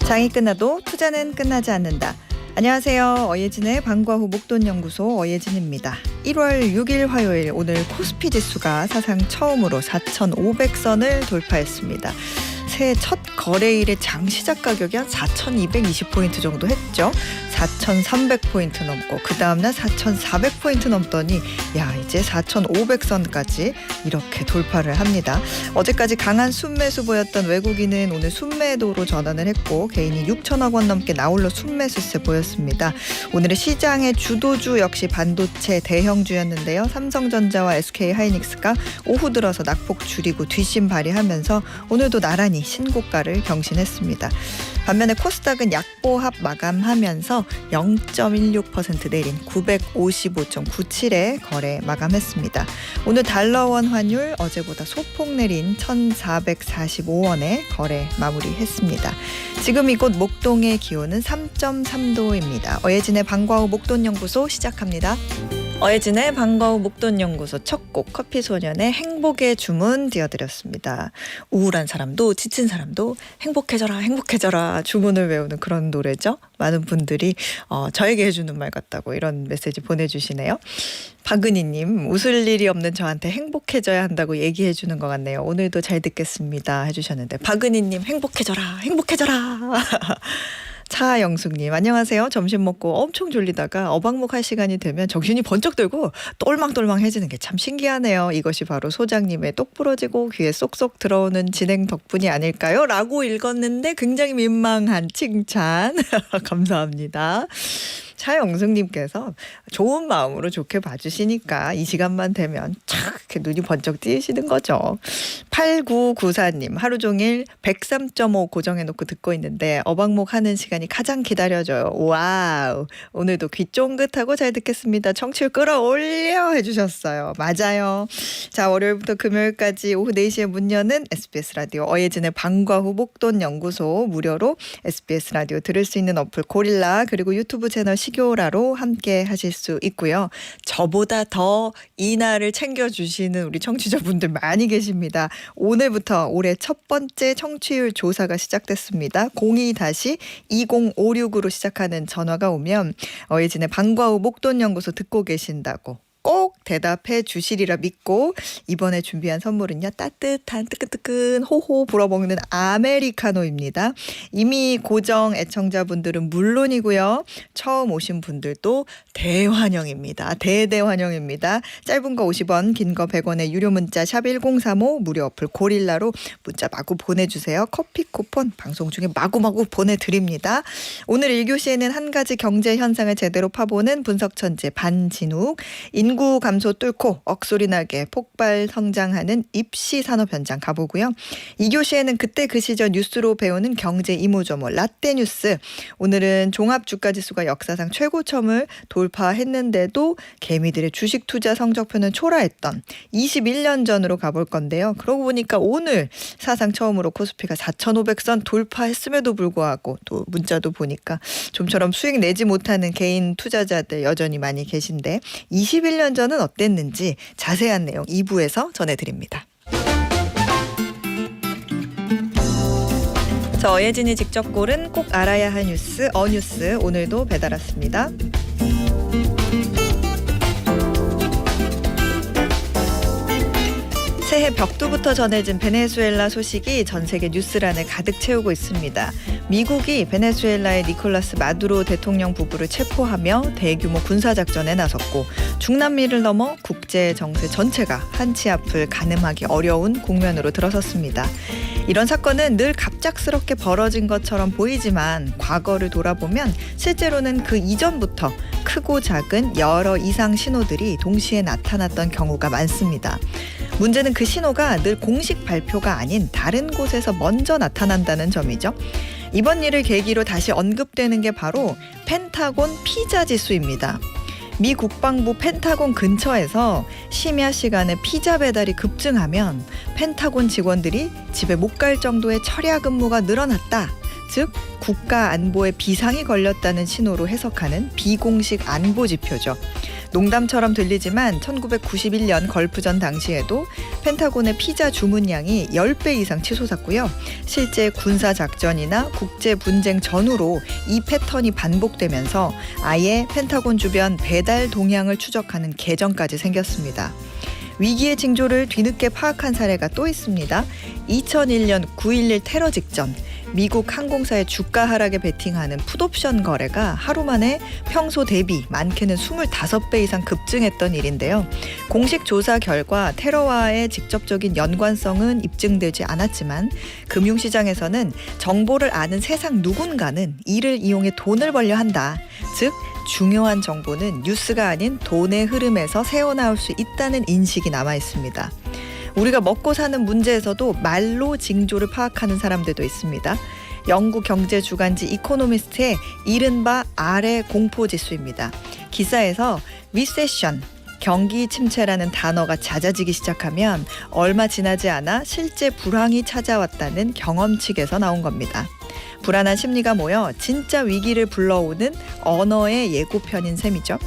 장이 끝나도 투자는 끝나지 않는다. 안녕하세요. 어예진의 방과 후 목돈연구소 어예진입니다. 1월 6일 화요일 오늘 코스피 지수가 사상 처음으로 4,500선을 돌파했습니다. 새해 첫 거래일의 장 시작 가격이 한 4,220포인트 정도 했죠. 4,300포인트 넘고 그 다음날 4,400포인트 넘더니 이제 4,500선까지 이렇게 돌파를 합니다. 어제까지 강한 순매수 보였던 외국인은 오늘 순매도로 전환을 했고 개인이 6천억 원 넘게 나홀로 순매수세 보였습니다. 오늘의 시장의 주도주 역시 반도체 대형주였는데요. 삼성전자와 SK하이닉스가 오후 들어서 낙폭 줄이고 뒷심 발휘하면서 오늘도 나란히 신고가를 경신했습니다. 반면에 코스닥은 약보합 마감하면서 0.16% 내린 955.97에 거래 마감했습니다. 오늘 달러원 환율 어제보다 소폭 내린 1,445원에 거래 마무리했습니다. 지금 이곳 목동의 기온은 3.3도입니다. 어예진의 방과 후 목돈연구소 시작합니다. 어예진의 방과 후 목돈연구소 첫 곡 커피소년의 행복의 주문 띄워드렸습니다. 우울한 사람도 지친 사람도 행복해져라 행복해져라 주문을 외우는 그런 노래죠. 많은 분들이 저에게 해주는 말 같다고 이런 메시지 보내주시네요. 박은희님, 웃을 일이 없는 저한테 행복해져야 한다고 얘기해 주는 것 같네요. 오늘도 잘 듣겠습니다 해주셨는데 박은희님 행복해져라 행복해져라. 차영숙님, 안녕하세요. 점심 먹고 엄청 졸리다가 어방목 할 시간이 되면 정신이 번쩍 들고 똘망똘망해지는 게 참 신기하네요. 이것이 바로 소장님의 똑 부러지고 귀에 쏙쏙 들어오는 진행 덕분이 아닐까요? 라고 읽었는데 굉장히 민망한 칭찬 감사합니다. 차영숙님께서 좋은 마음으로 좋게 봐주시니까 이 시간만 되면 착 이렇게 눈이 번쩍 띄시는 거죠. 8994님, 하루 종일 103.5 고정해놓고 듣고 있는데 어방목 하는 시간이 가장 기다려져요. 와우, 오늘도 귀 쫑긋하고 잘 듣겠습니다. 청취율 끌어올려 해주셨어요. 맞아요. 자, 월요일부터 금요일까지 오후 4시에 문 여는 SBS 라디오 어예진의 방과 후 목돈연구소 무료로 SBS 라디오 들을 수 있는 어플 고릴라 그리고 유튜브 채널 시교라로 함께 하실 수 있고요. 저보다 더 이날을 챙겨주시는 우리 청취자분들 많이 계십니다. 오늘부터 올해 첫 번째 청취율 조사가 시작됐습니다. 02-2056으로 시작하는 전화가 오면 어예진의 방과 후 목돈연구소 듣고 계신다고 꼭 대답해 주시리라 믿고 이번에 준비한 선물은요. 따뜻한 뜨끈뜨끈 호호 불어먹는 아메리카노입니다. 이미 고정 애청자분들은 물론이고요. 처음 오신 분들도 대환영입니다. 대대환영입니다. 짧은 거 50원, 긴 거 100원의 유료 문자 샵 1035 무료 어플 고릴라로 문자 마구 보내주세요. 커피 쿠폰 방송 중에 마구마구 보내드립니다. 오늘 1교시에는 한 가지 경제 현상을 제대로 파보는 분석천재 반진욱, 인구 감소 뚫고 억소리 나게 폭발 성장하는 입시 산업 현장 가보고요. 2교시에는 그때 그 시절 뉴스로 배우는 경제 이모저모 라떼 뉴스. 오늘은 종합주가지수가 역사상 최고점을 돌파했는데도 개미들의 주식 투자 성적표는 초라했던 21년 전으로 가볼 건데요. 그러고 보니까 오늘 사상 처음으로 코스피가 4,500선 돌파했음에도 불구하고 또 문자도 보니까 좀처럼 수익 내지 못하는 개인 투자자들 여전히 많이 계신데 21년 전은 어땠는지 자세한 내용 2부에서 전해드립니다. 저 어예진이 직접 고른 꼭 알아야 할 뉴스 어뉴스 오늘도 배달 왔습니다. 새해 벽두부터 전해진 베네수엘라 소식이 전 세계 뉴스란을 가득 채우고 있습니다. 미국이 베네수엘라의 니콜라스 마두로 대통령 부부를 체포하며 대규모 군사작전에 나섰고 중남미를 넘어 국제 정세 전체가 한치 앞을 가늠하기 어려운 국면으로 들어섰습니다. 이런 사건은 늘 갑작스럽게 벌어진 것처럼 보이지만 과거를 돌아보면 실제로는 그 이전부터 크고 작은 여러 이상 신호들이 동시에 나타났던 경우가 많습니다. 문제는 그 신호가 늘 공식 발표가 아닌 다른 곳에서 먼저 나타난다는 점이죠. 이번 일을 계기로 다시 언급되는 게 바로 펜타곤 피자 지수입니다. 미 국방부 펜타곤 근처에서 심야 시간에 피자 배달이 급증하면 펜타곤 직원들이 집에 못 갈 정도의 철야 근무가 늘어났다. 즉 국가 안보에 비상이 걸렸다는 신호로 해석하는 비공식 안보 지표죠. 농담처럼 들리지만 1991년 걸프전 당시에도 펜타곤의 피자 주문량이 10배 이상 치솟았고요. 실제 군사작전이나 국제분쟁 전후로 이 패턴이 반복되면서 아예 펜타곤 주변 배달 동향을 추적하는 계정까지 생겼습니다. 위기의 징조를 뒤늦게 파악한 사례가 또 있습니다. 2001년 9.11 테러 직전 미국 항공사의 주가 하락에 베팅하는 풋옵션 거래가 하루 만에 평소 대비 많게는 25배 이상 급증했던 일인데요. 공식 조사 결과 테러와의 직접적인 연관성은 입증되지 않았지만 금융시장에서는 정보를 아는 세상 누군가는 이를 이용해 돈을 벌려 한다. 즉 중요한 정보는 뉴스가 아닌 돈의 흐름에서 새어나올 수 있다는 인식이 남아 있습니다. 우리가 먹고 사는 문제에서도 말로 징조를 파악하는 사람들도 있습니다. 영국 경제 주간지 이코노미스트의 이른바 R의 공포지수입니다. 기사에서 리세션, 경기 침체라는 단어가 잦아지기 시작하면 얼마 지나지 않아 실제 불황이 찾아왔다는 경험칙에서 나온 겁니다. 불안한 심리가 모여 진짜 위기를 불러오는 언어의 예고편인 셈이죠.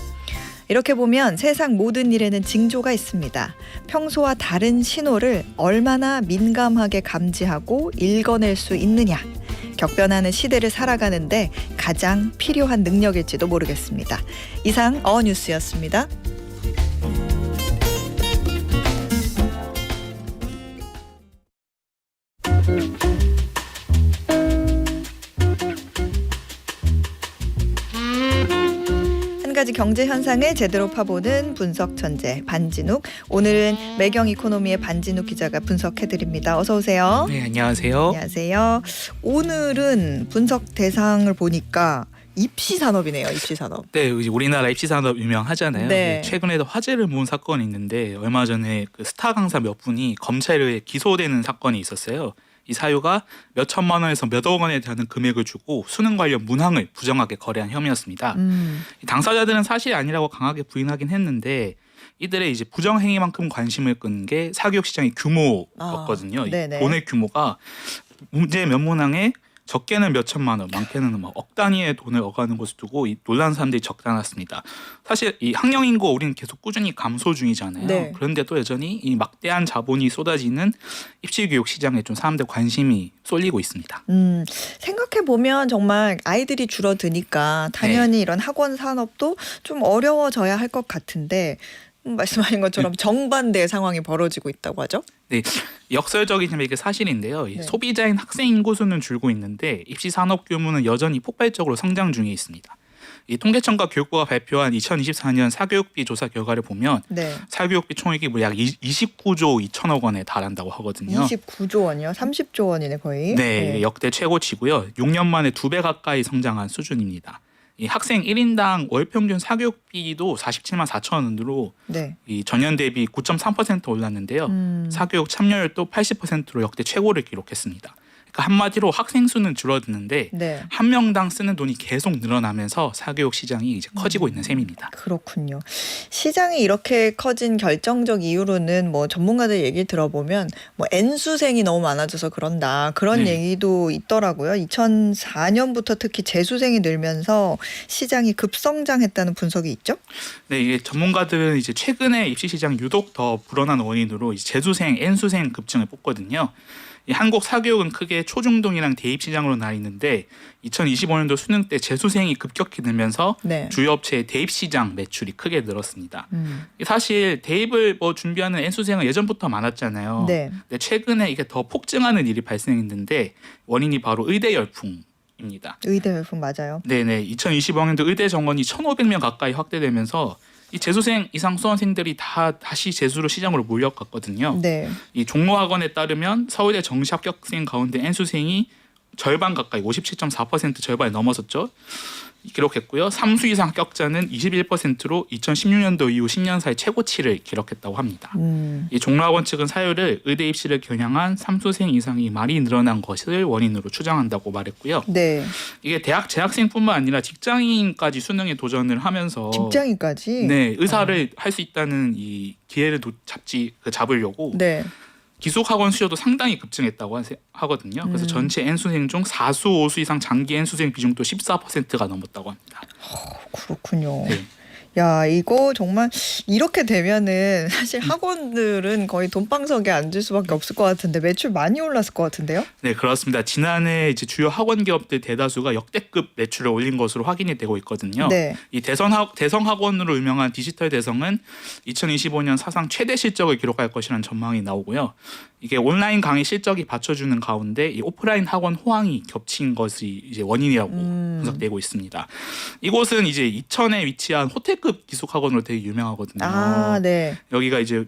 이렇게 보면 세상 모든 일에는 징조가 있습니다. 평소와 다른 신호를 얼마나 민감하게 감지하고 읽어낼 수 있느냐. 격변하는 시대를 살아가는데 가장 필요한 능력일지도 모르겠습니다. 이상 어뉴스였습니다. 한 가지 경제 현상을 제대로 파보는 분석 천재 반진욱. 오늘은 매경 이코노미의 반진욱 기자가 분석해드립니다. 어서 오세요. 네, 안녕하세요. 안녕하세요. 오늘은 분석 대상을 보니까 입시 산업이네요. 입시 산업. 네, 우리나라 입시 산업 유명하잖아요. 네. 최근에도 화제를 모은 사건이 있는데 얼마 전에 그 스타 강사 몇 분이 검찰에 기소되는 사건이 있었어요. 이 사유가 몇 천만 원에서 몇억 원에 달하는 금액을 주고 수능 관련 문항을 부정하게 거래한 혐의였습니다. 이 당사자들은 사실이 아니라고 강하게 부인하긴 했는데 이들의 이제 부정 행위만큼 관심을 끈 게 사교육 시장의 규모였거든요. 이 돈의 규모가 문제 몇 문항에 적게는 몇 천만 원, 많게는 막 억 단위의 돈을 오가는 것을 두고 놀라는 사람들이 적지 않았습니다. 사실 이 학령 인구가 우리는 계속 꾸준히 감소 중이잖아요. 네. 그런데도 여전히 이 막대한 자본이 쏟아지는 입시교육 시장에 좀 사람들 관심이 쏠리고 있습니다. 생각해 보면 정말 아이들이 줄어드니까 당연히 이런 학원 산업도 좀 어려워져야 할 것 같은데. 말씀하신 것처럼 정반대의 상황이 벌어지고 있다고 하죠? 네, 역설적이지만 이게 사실인데요. 네. 소비자인 학생 인구 수는 줄고 있는데 입시 산업 규모는 여전히 폭발적으로 성장 중에 있습니다. 이 통계청과 교육부가 발표한 2024년 사교육비 조사 결과를 보면 사교육비 총액이 약 29조 2천억 원에 달한다고 하거든요. 29조 원이요? 30조 원이네 거의. 네, 역대 최고치고요. 6년 만에 2배 가까이 성장한 수준입니다. 이 학생 1인당 월 평균 사교육비도 47만 4천 원으로 이 전년 대비 9.3% 올랐는데요. 사교육 참여율도 80%로 역대 최고를 기록했습니다. 그러니까 한마디로 학생 수는 줄어드는데 한 명당 쓰는 돈이 계속 늘어나면서 사교육 시장이 이제 커지고 있는 셈입니다. 그렇군요. 시장이 이렇게 커진 결정적 이유로는 뭐 전문가들 얘기 들어보면 뭐 N수생이 너무 많아져서 그런다. 그런 얘기도 있더라고요. 2004년부터 특히 재수생이 늘면서 시장이 급성장했다는 분석이 있죠? 네, 이게 전문가들은 이제 최근에 입시 시장 유독 더 불어난 원인으로 이제 재수생, N수생 급증을 뽑거든요. 이 한국 사교육은 크게 초중등이랑 대입 시장으로 나뉘는데 2025년도 수능 때 재수생이 급격히 늘면서 주요 업체의 대입 시장 매출이 크게 늘었습니다. 사실 대입을 준비하는 N수생은 예전부터 많았잖아요. 근데 최근에 이게 더 폭증하는 일이 발생했는데 원인이 바로 의대 열풍입니다. 의대 열풍 맞아요. 네네. 2025년도 의대 정원이 1,500명 가까이 확대되면서 이 재수생 이상 수험생들이 다시 재수로 시장으로 몰려갔거든요. 이 종로학원에 따르면 서울대 정시 합격생 가운데 N수생이 절반 가까이 57.4% 절반이 넘어섰죠. 기록했고요. 3수 이상 합격자는 21%로 2016년도 이후 10년 사이 최고치를 기록했다고 합니다. 이 종로학원 측은 사유를 의대 입시를 겨냥한 3수생 이상이 많이 늘어난 것을 원인으로 추정한다고 말했고요. 이게 대학 재학생뿐만 아니라 직장인까지 수능에 도전을 하면서 직장인까지? 네, 의사를 할 수 있다는 이 기회를 잡으려고 기숙학원 수요도 상당히 급증했다고 하거든요. 그래서 전체 N수생 중 4수, 5수 이상 장기 N수생 비중도 14%가 넘었다고 합니다. 그렇군요. 야, 이거 정말 이렇게 되면은 사실 학원들은 거의 돈방석에 앉을 수밖에 없을 것 같은데 매출 많이 올랐을 것 같은데요? 네, 그렇습니다. 지난해 이제 주요 학원 기업들 대다수가 역대급 매출을 올린 것으로 확인이 되고 있거든요. 네. 이 대성 학원으로 유명한 디지털 대성은 2025년 사상 최대 실적을 기록할 것이라는 전망이 나오고요. 이게 온라인 강의 실적이 받쳐주는 가운데 이 오프라인 학원 호황이 겹친 것이 이제 원인이라고 분석되고 있습니다. 이곳은 이제 이천에 위치한 호텔급 기숙학원으로 되게 유명하거든요. 아, 네. 여기가 이제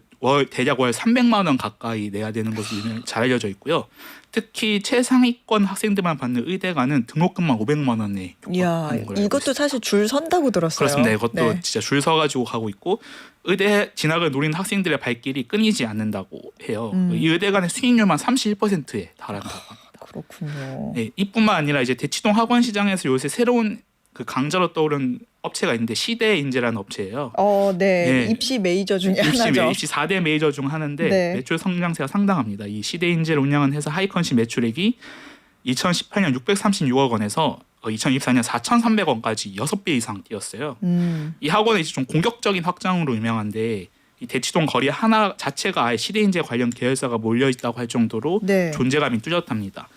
대략 월 300만 원 가까이 내야 되는 것으로 잘 알려져 있고요. 특히 최상위권 학생들만 받는 의대가는 등록금만 500만 원에 이야, 이것도 사실 줄 선다고 들었어요. 그렇습니다. 이것도 네. 진짜 줄 서가지고 가고 있고 의대 진학을 노리는 학생들의 발길이 끊이지 않는다고 해요. 이 의대 간의 수익률만 31%에 달한다고 합니다. 그렇군요. 네, 이뿐만 아니라 이제 대치동 학원 시장에서 요새 새로운 그 강자로 떠오른 업체가 있는데 시대인재라는 업체예요. 네. 입시 메이저 중에 하나죠. 입시 4대 메이저 중 하나인데 네. 매출 성장세가 상당합니다. 이 시대인재를 운영한 회사 하이컨시 매출액이 2018년 636억 원에서 2024년 4,300원까지 6배 이상 뛰었어요. 이 학원은 이제 좀 공격적인 확장으로 유명한데 이 대치동 거리 하나 자체가 아예 시대인재 관련 계열사가 몰려 있다고 할 정도로 네. 존재감이 뚜렷합니다.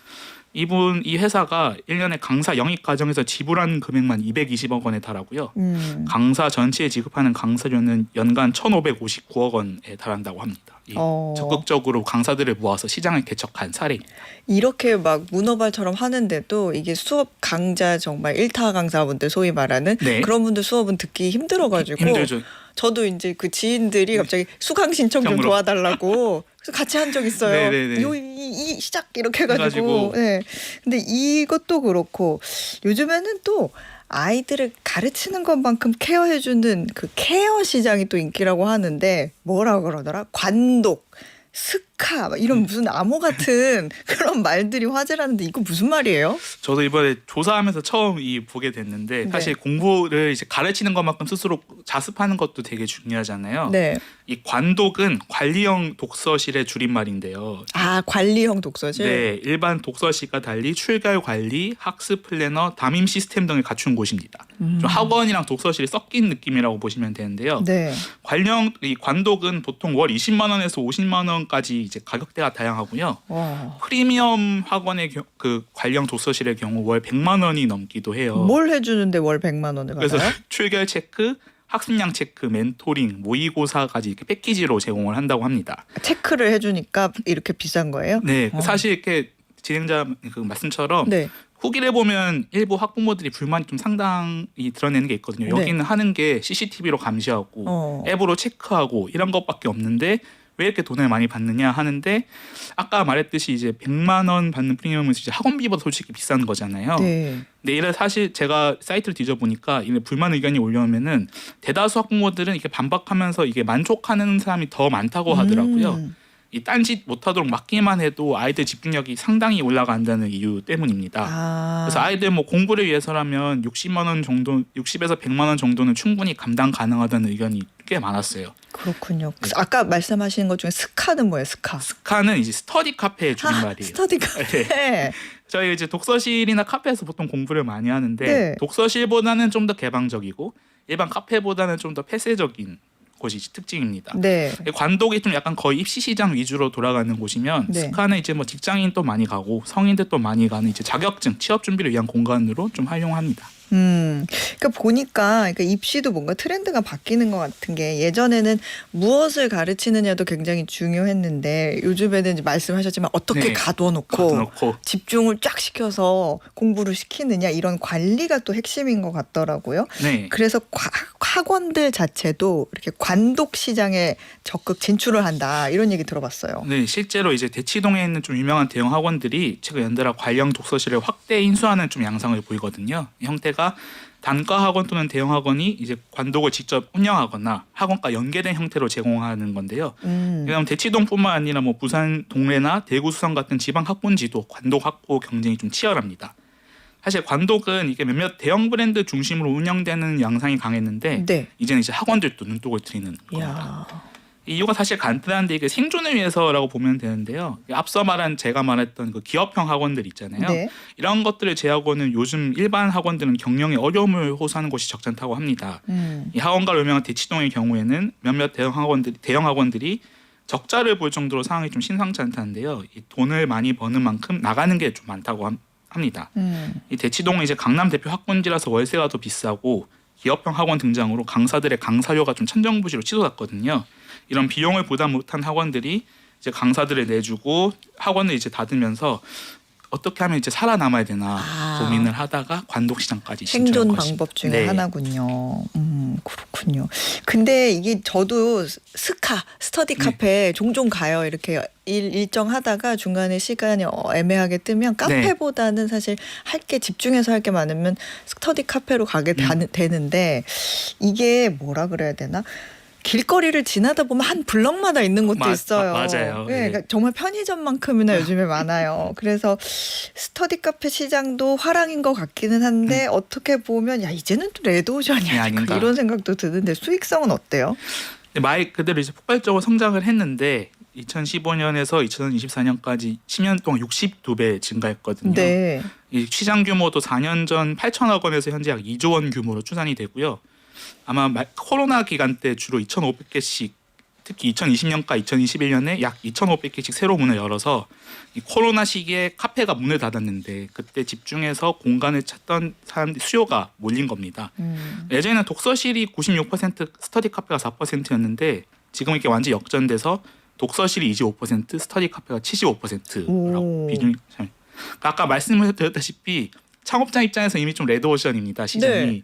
이 회사가 1년에 강사 영입 과정에서 지불하는 금액만 220억 원에 달하고요. 강사 전체에 지급하는 강사료는 연간 1,559억 원에 달한다고 합니다. 적극적으로 강사들을 모아서 시장을 개척한 사례입니다. 이렇게 막 문어발처럼 하는데도 이게 수업 강자 정말 1타 강사분들 소위 말하는 네. 그런 분들 수업은 듣기 힘들어가지고 힘들죠. 저도 이제 그 지인들이 갑자기 수강 신청 좀 도와달라고 그래서 같이 한 적 있어요. 이 시작 이렇게 해가지고. 네. 근데 이것도 그렇고 요즘에는 또 아이들을 가르치는 것만큼 케어해주는 그 케어 시장이 또 인기라고 하는데 뭐라 그러더라? 관독, 스카 이런 무슨 암호 같은 그런 말들이 화제라는데 이거 무슨 말이에요? 저도 이번에 조사하면서 처음 보게 됐는데 사실 공부를 이제 가르치는 것만큼 스스로 자습하는 것도 되게 중요하잖아요. 네. 이 관독은 관리형 독서실의 줄임말인데요. 아, 관리형 독서실? 네, 일반 독서실과 달리 출결 관리, 학습 플래너, 담임 시스템 등을 갖춘 곳입니다. 좀 학원이랑 독서실이 섞인 느낌이라고 보시면 되는데요. 네. 이 관독은 보통 월 20만 원에서 50만 원까지 이제 가격대가 다양하고요. 프리미엄 학원의 그 관리형 독서실의 경우 월 100만 원이 넘기도 해요. 뭘 해주는데 월 100만 원을 받아요? 그래서 출결 체크, 학습량 체크, 멘토링, 모의고사까지 이렇게 패키지로 제공을 한다고 합니다. 체크를 해주니까 이렇게 비싼 거예요? 네, 사실 이렇게 진행자 그 말씀처럼 네. 후기를 보면 일부 학부모들이 불만이 좀 상당히 드러내는 게 있거든요. 여기는 하는 게 CCTV로 감시하고 앱으로 체크하고 이런 것밖에 없는데 왜 이렇게 돈을 많이 받느냐 하는데 아까 말했듯이 이제 100만 원 받는 프리미엄은 이제 학원비보다 솔직히 비싼 거잖아요. 네. 근데 이래 사실 제가 사이트를 뒤져보니까 이래 불만 의견이 올라오면은 대다수 학부모들은 이렇게 반박하면서 이게 만족하는 사람이 더 많다고 하더라고요. 이 딴짓 못하도록 막기만 해도 아이들 집중력이 상당히 올라간다는 이유 때문입니다. 그래서 아이들 뭐 공부를 위해서라면 60만 원 정도, 60에서 100만 원 정도는 충분히 감당 가능하다는 의견이 꽤 많았어요. 그렇군요. 아까 말씀하신 것 중에 스카는 뭐예요? 스카는 이제 스터디 카페의 줄임말이에요. 스터디 카페. 네. 저희 이제 독서실이나 카페에서 보통 공부를 많이 하는데 독서실보다는 좀 더 개방적이고 일반 카페보다는 좀 더 폐쇄적인 곳이 특징입니다. 네. 관독이 좀 약간 거의 입시 시장 위주로 돌아가는 곳이면 스카는 이제 뭐 직장인도 많이 가고 성인들도 많이 가는 이제 자격증 취업 준비를 위한 공간으로 좀 활용합니다. 그러니까 보니까 입시도 뭔가 트렌드가 바뀌는 것 같은 게 예전에는 무엇을 가르치느냐도 굉장히 중요했는데 요즘에는 이제 말씀하셨지만 어떻게 가둬놓고 집중을 쫙 시켜서 공부를 시키느냐 이런 관리가 또 핵심인 것 같더라고요. 네. 그래서 학원들 자체도 이렇게 관독 시장에 적극 진출을 한다 이런 얘기 들어봤어요. 네, 실제로 이제 대치동에 있는 좀 유명한 대형 학원들이 최근 연달아 관련 독서실을 확대 인수하는 좀 양상을 보이거든요. 이 형태가 단과 학원 또는 대형 학원이 이제 관독을 직접 운영하거나 학원과 연계된 형태로 제공하는 건데요. 그럼 대치동뿐만 아니라 뭐 부산 동래나 대구 수성 같은 지방 학군지도 관독 확보 경쟁이 좀 치열합니다. 사실 관독은 이게 몇몇 대형 브랜드 중심으로 운영되는 양상이 강했는데 이제는 이제 학원들도 눈독을 들이는 겁니다. 이유가 사실 간단한데 이게 생존을 위해서라고 보면 되는데요. 앞서 제가 말했던 그 기업형 학원들 있잖아요. 네. 이런 것들을 제하고는 요즘 일반 학원들은 경영에 어려움을 호소하는 곳이 적잖다고 합니다. 이 학원가로 유명한 대치동의 경우에는 몇몇 대형 학원들이 적자를 볼 정도로 상황이 좀 심상치 않다는데요. 이 돈을 많이 버는 만큼 나가는 게 좀 많다고 합니다. 이 대치동은 이제 강남 대표 학군지라서 월세가 더 비싸고 기업형 학원 등장으로 강사들의 강사료가 좀 천정부지로 치솟았거든요. 이런 비용을 부담 못한 학원들이 이제 강사들을 내주고 학원을 이제 닫으면서 어떻게 하면 이제 살아남아야 되나 고민을 하다가 관독시장까지 생존 신청한 방법 중에 네. 하나군요. 그렇군요. 근데 이게 저도 스터디 카페 종종 가요. 이렇게 일정 하다가 중간에 시간이 애매하게 뜨면 카페보다는 사실 집중해서 할 게 많으면 스터디 카페로 가게 되는데 이게 뭐라 그래야 되나? 길거리를 지나다 보면 한 블럭마다 있는 곳도 있어요. 맞아요. 네, 그러니까 정말 편의점만큼이나 요즘에 많아요. 그래서 스터디 카페 시장도 화랑인 것 같기는 한데 어떻게 보면 이제는 또 레드오션이 아닌가 이런 생각도 드는데 수익성은 어때요? 말 그대로 이제 폭발적으로 성장을 했는데 2015년에서 2024년까지 10년 동안 62배 증가했거든요. 네. 이 시장 규모도 4년 전 8천억 원에서 현재 약 2조 원 규모로 추산이 되고요. 아마 코로나 기간 때 주로 2,500개씩 특히 2020년과 2021년에 약 2,500개씩 새로 문을 열어서 이 코로나 시기에 카페가 문을 닫았는데 그때 집중해서 공간을 찾던 사람들 수요가 몰린 겁니다. 예전에는 독서실이 96% 스터디 카페가 4%였는데 지금 이렇게 완전히 역전돼서 독서실이 25% 스터디 카페가 75%라고 비중이 아까 말씀을 드렸다시피 창업자 입장에서 이미 좀 레드오션입니다. 시장이. 네.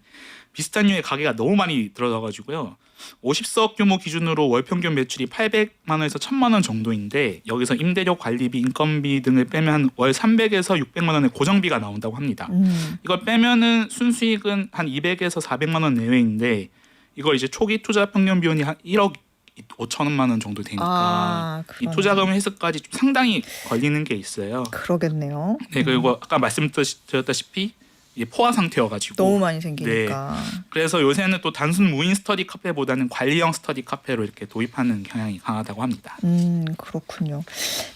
비슷한 류의 가게가 너무 많이 들어가가지고요. 50석 규모 기준으로 월 평균 매출이 800만 원에서 1,000만 원 정도인데 여기서 임대료, 관리비, 인건비 등을 빼면 월 300에서 600만 원의 고정비가 나온다고 합니다. 이걸 빼면은 순수익은 한 200에서 400만 원 내외인데 이걸 이제 초기 투자 평균 비용이 한 1억 5천만 원 정도 되니까 이 투자금 회수까지 좀 상당히 걸리는 게 있어요. 그러겠네요. 네, 그리고 아까 말씀드렸다시피 포화 상태여가지고 너무 많이 생기니까. 네. 그래서 요새는 또 단순 무인 스터디 카페보다는 관리형 스터디 카페로 이렇게 도입하는 경향이 강하다고 합니다. 그렇군요.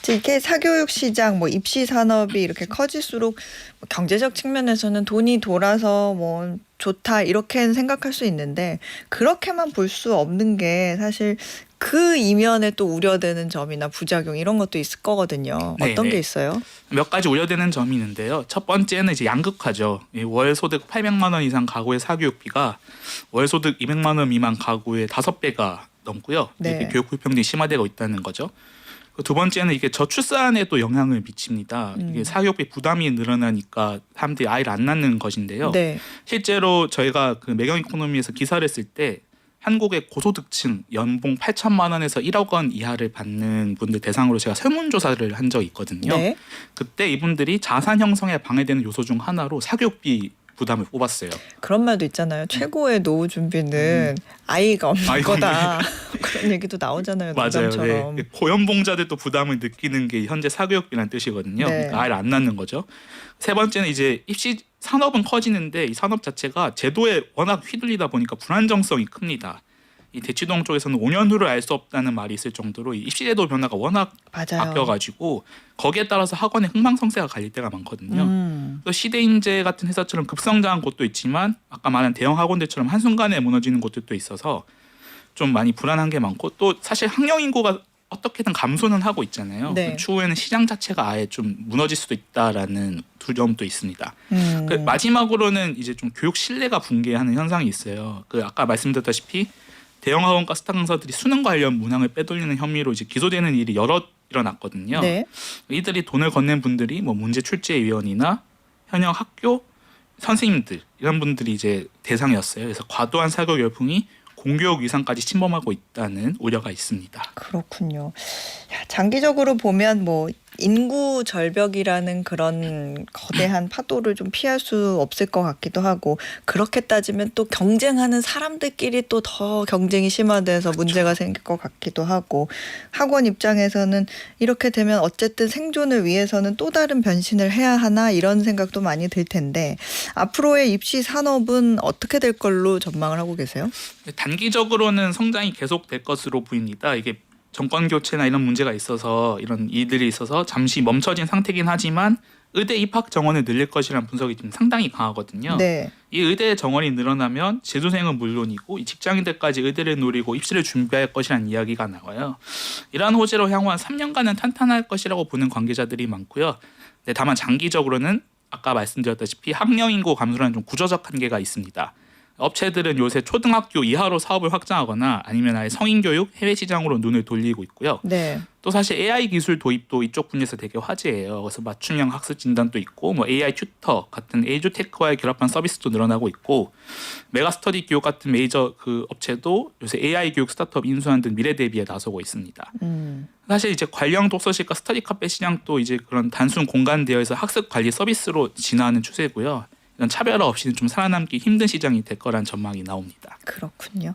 이게 사교육 시장, 입시 산업이 이렇게 커질수록 경제적 측면에서는 돈이 돌아서 좋다 이렇게 생각할 수 있는데 그렇게만 볼 수 없는 게 사실 그 이면에 또 우려되는 점이나 부작용 이런 것도 있을 거거든요. 어떤 게 있어요? 몇 가지 우려되는 점이 있는데요. 첫 번째는 이제 양극화죠. 월 소득 800만 원 이상 가구의 사교육비가 월 소득 200만 원 미만 가구의 5배가 넘고요. 이게 교육 불평등이 심화되고 있다는 거죠. 두 번째는 이게 저출산에도 영향을 미칩니다. 이게 사교육비 부담이 늘어나니까 사람들이 아이를 안 낳는 것인데요. 네. 실제로 저희가 그 매경 이코노미에서 기사를 쓸 때 한국의 고소득층 연봉 8천만 원에서 1억 원 이하를 받는 분들 대상으로 제가 설문조사를 한 적이 있거든요. 네. 그때 이분들이 자산 형성에 방해되는 요소 중 하나로 사교육비 부담을 뽑았어요. 그런 말도 있잖아요. 최고의 노후 준비는 아이가 없는 거다. 그런 얘기도 나오잖아요. 맞아요. 네. 고연봉자들도 부담을 느끼는 게 현재 사교육비라는 뜻이거든요. 네. 그러니까 아이를 안 낳는 거죠. 세 번째는 이제 입시 산업은 커지는데 이 산업 자체가 제도에 워낙 휘둘리다 보니까 불안정성이 큽니다. 이 대치동 쪽에서는 5년 후를 알 수 없다는 말이 있을 정도로 이 입시제도 변화가 워낙 바뀌어가지고 거기에 따라서 학원의 흥망성쇠가 갈릴 때가 많거든요. 또 시대인재 같은 회사처럼 급성장한 곳도 있지만 아까 말한 대형 학원들처럼 한순간에 무너지는 곳들도 있어서 좀 많이 불안한 게 많고 또 사실 학령 인구가 어떻게든 감소는 하고 있잖아요. 네. 추후에는 시장 자체가 아예 좀 무너질 수도 있다라는 두려움도 있습니다. 마지막으로는 이제 좀 교육 신뢰가 붕괴하는 현상이 있어요. 아까 말씀드렸다시피 대형 학원과 스타 강사들이 수능 관련 문항을 빼돌리는 혐의로 이제 기소되는 일이 여러 일어났거든요. 네. 이들이 돈을 건넨 분들이 문제 출제위원이나 현역 학교 선생님들 이런 분들이 이제 대상이었어요. 그래서 과도한 사교육 열풍이 공교육 위상까지 침범하고 있다는 우려가 있습니다. 그렇군요. 장기적으로 보면 인구 절벽이라는 그런 거대한 파도를 좀 피할 수 없을 것 같기도 하고 그렇게 따지면 또 경쟁하는 사람들끼리 또 더 경쟁이 심화돼서 그렇죠. 문제가 생길 것 같기도 하고 학원 입장에서는 이렇게 되면 어쨌든 생존을 위해서는 또 다른 변신을 해야 하나 이런 생각도 많이 들 텐데 앞으로의 입시 산업은 어떻게 될 걸로 전망을 하고 계세요? 단기적으로는 성장이 계속될 것으로 보입니다. 이게 정권 교체나 이런 문제가 있어서 이런 일들이 있어서 잠시 멈춰진 상태긴 하지만 의대 입학 정원을 늘릴 것이라는 분석이 좀 상당히 강하거든요. 네. 이 의대 정원이 늘어나면 재수생은 물론이고 이 직장인들까지 의대를 노리고 입시를 준비할 것이라는 이야기가 나와요. 이러한 호재로 향후 한 3년간은 탄탄할 것이라고 보는 관계자들이 많고요. 네, 다만 장기적으로는 아까 말씀드렸다시피 학령 인구 감소라는 좀 구조적 한계가 있습니다. 업체들은 요새 초등학교 이하로 사업을 확장하거나 아니면 아예 성인교육 해외 시장으로 눈을 돌리고 있고요. 네. 또 사실 AI 기술 도입도 이쪽 분야에서 되게 화제예요. 그래서 맞춤형 학습 진단도 있고 뭐 AI 튜터 같은 에듀테크와의 결합한 서비스도 늘어나고 있고 메가스터디 교육 같은 메이저 그 업체도 요새 AI 교육 스타트업 인수하는 등 미래 대비에 나서고 있습니다. 사실 이제 관련 독서실과 스터디 카페 시장도 이제 그런 단순 공간 대여에서 학습 관리 서비스로 진화하는 추세고요. 이런 차별화 없이는 좀 살아남기 힘든 시장이 될 거란 전망이 나옵니다. 그렇군요.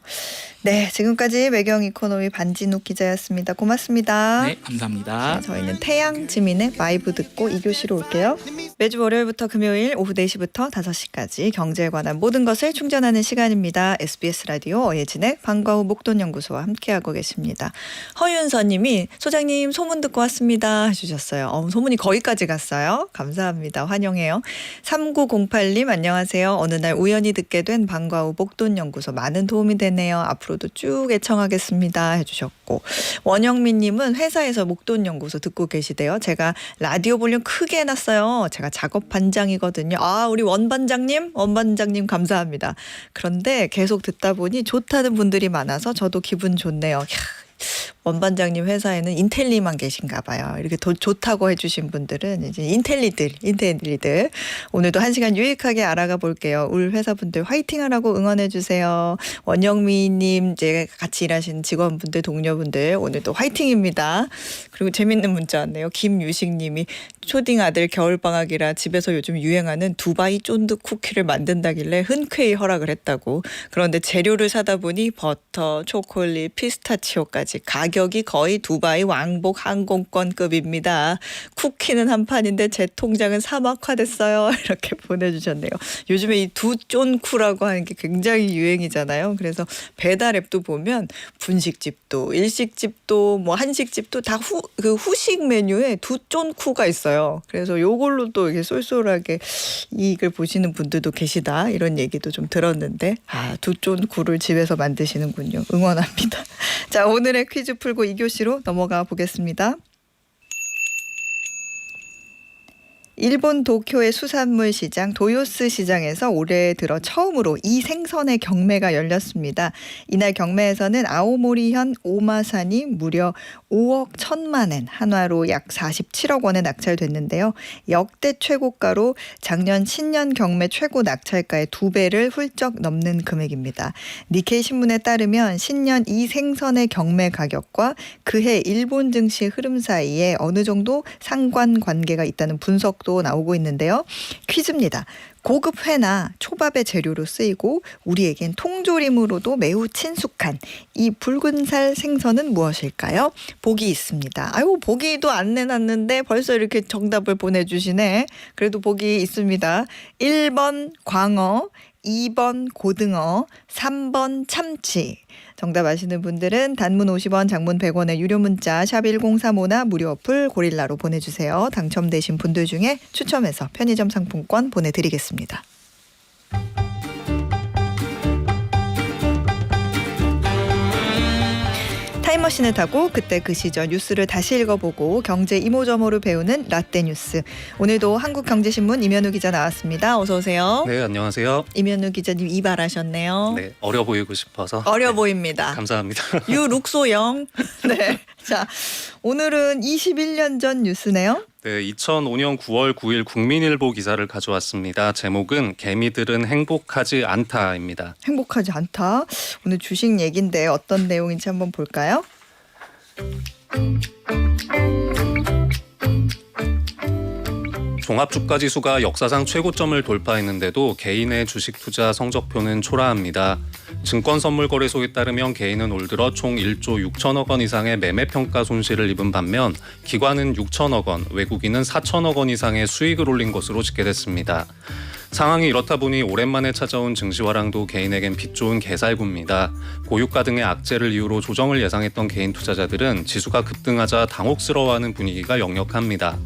네, 지금까지 매경 이코노미 반진욱 기자였습니다. 고맙습니다. 네, 감사합니다. 네, 저희는 태양지민의 마이브 듣고 2교시로 올게요. 매주 월요일부터 금요일 오후 4시부터 5시까지 경제에 관한 모든 것을 충전하는 시간입니다. SBS 라디오 어예진의 방과후 목돈연구소와 함께하고 계십니다. 허윤서 님이 소장님 소문 듣고 왔습니다 해주셨어요. 소문이 거기까지 갔어요. 감사합니다. 환영해요. 3908님 안녕하세요. 어느 날 우연히 듣게 된 방과후 목돈연구소 많은 도움이 되네요. 앞으로도 쭉 애청하겠습니다 해주셨고 원영민님은 회사에서 목돈연구소 듣고 계시대요. 제가 라디오 볼륨 크게 해놨어요. 제가 작업 반장이거든요. 우리 원반장님 감사합니다. 그런데 계속 듣다 보니 좋다는 분들이 많아서 저도 기분 좋네요. 원반장님 회사에는 인텔리만 계신가 봐요. 이렇게 좋다고 해주신 분들은 이제 인텔리들. 오늘도 1시간 유익하게 알아가 볼게요. 우리 회사분들 화이팅하라고 응원해 주세요. 원영미님, 이제 같이 일하시는 직원분들, 동료분들 오늘도 화이팅입니다. 그리고 재밌는 문자 왔네요. 김유식님이 초딩 아들 겨울방학이라 집에서 요즘 유행하는 두바이 쫀득 쿠키를 만든다길래 흔쾌히 허락을 했다고. 그런데 재료를 사다 보니 버터, 초콜릿, 피스타치오까지 가격이 거의 두바이 왕복 항공권급입니다. 쿠키는 한 판인데 제 통장은 사막화됐어요. 이렇게 보내주셨네요. 요즘에 이 두쫀쿠라고 하는 게 굉장히 유행이잖아요. 그래서 배달 앱도 보면 분식집도 일식집도 뭐 한식집도 다 후식 메뉴에 두쫀쿠가 있어요. 그래서 요걸로 또 이렇게 쏠쏠하게 이익을 보시는 분들도 계시다. 이런 얘기도 좀 들었는데 두쫀쿠를 집에서 만드시는군요. 응원합니다. 자, 오늘의 퀴즈 풀고 2교시로 넘어가 보겠습니다. 일본 도쿄의 수산물 시장 도요스 시장에서 올해 들어 처음으로 이 생선의 경매가 열렸습니다. 이날 경매에서는 아오모리현 오마산이 무려 5억 1천만 엔, 한화로 약 47억 원에 낙찰됐는데요. 역대 최고가로 작년 신년 경매 최고 낙찰가의 2배를 훌쩍 넘는 금액입니다. 니케이 신문에 따르면 신년 이 생선의 경매 가격과 그해 일본 증시 흐름 사이에 어느 정도 상관관계가 있다는 분석도 나오고 있는데요. 퀴즈입니다. 고급 회나 초밥의 재료로 쓰이고 우리에겐 통조림으로도 매우 친숙한 이 붉은살 생선은 무엇일까요? 보기 있습니다. 보기도 안 내놨는데 벌써 이렇게 정답을 보내주시네. 그래도 보기 있습니다. 1번 광어, 2번 고등어, 3번 참치. 정답 아시는 분들은 단문 50원, 장문 100원의 유료 문자 샵 1035나 무료 어플 고릴라로 보내주세요. 당첨되신 분들 중에 추첨해서 편의점 상품권 보내드리겠습니다. 타임머신을 타고 그때 그 시절 뉴스를 다시 읽어보고 경제 이모저모를 배우는 라떼 뉴스. 오늘도 한국경제신문 임현우 기자 나왔습니다. 어서 오세요. 네, 안녕하세요. 임현우 기자님 이발하셨네요. 네, 어려 보이고 싶어서. 어려 보입니다. 감사합니다. 유 룩소영. 네. 자, 오늘은 21년 전 뉴스네요. 네, 2005년 9월 9일 국민일보 기사를 가져왔습니다. 제목은 개미들은 행복하지 않다입니다. 행복하지 않다. 오늘 주식 얘기인데 어떤 내용인지 한번 볼까요? 종합주가지수가 역사상 최고점을 돌파했는데도 개인의 주식 투자 성적표는 초라합니다. 증권선물거래소에 따르면 개인은 올 들어 총 1조 6천억 원 이상의 매매평가 손실을 입은 반면 기관은 6천억 원, 외국인은 4천억 원 이상의 수익을 올린 것으로 집계됐습니다. 상황이 이렇다 보니 오랜만에 찾아온 증시화랑도 개인에겐 빛 좋은 개살구입니다. 고유가 등의 악재를 이유로 조정을 예상했던 개인 투자자들은 지수가 급등하자 당혹스러워하는 분위기가 역력합니다.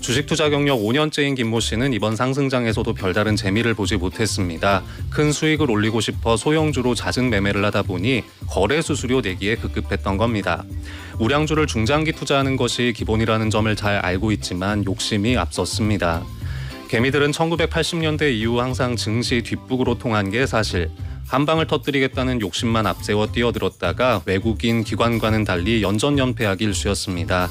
주식 투자 경력 5년째인 김모 씨는 이번 상승장에서도 별다른 재미를 보지 못했습니다. 큰 수익을 올리고 싶어 소형주로 잦은 매매를 하다 보니 거래 수수료 내기에 급급했던 겁니다. 우량주를 중장기 투자하는 것이 기본이라는 점을 잘 알고 있지만 욕심이 앞섰습니다. 개미들은 1980년대 이후 항상 증시 뒷북으로 통한 게 사실. 한 방을 터뜨리겠다는 욕심만 앞세워 뛰어들었다가 외국인 기관과는 달리 연전연패하기 일쑤였습니다.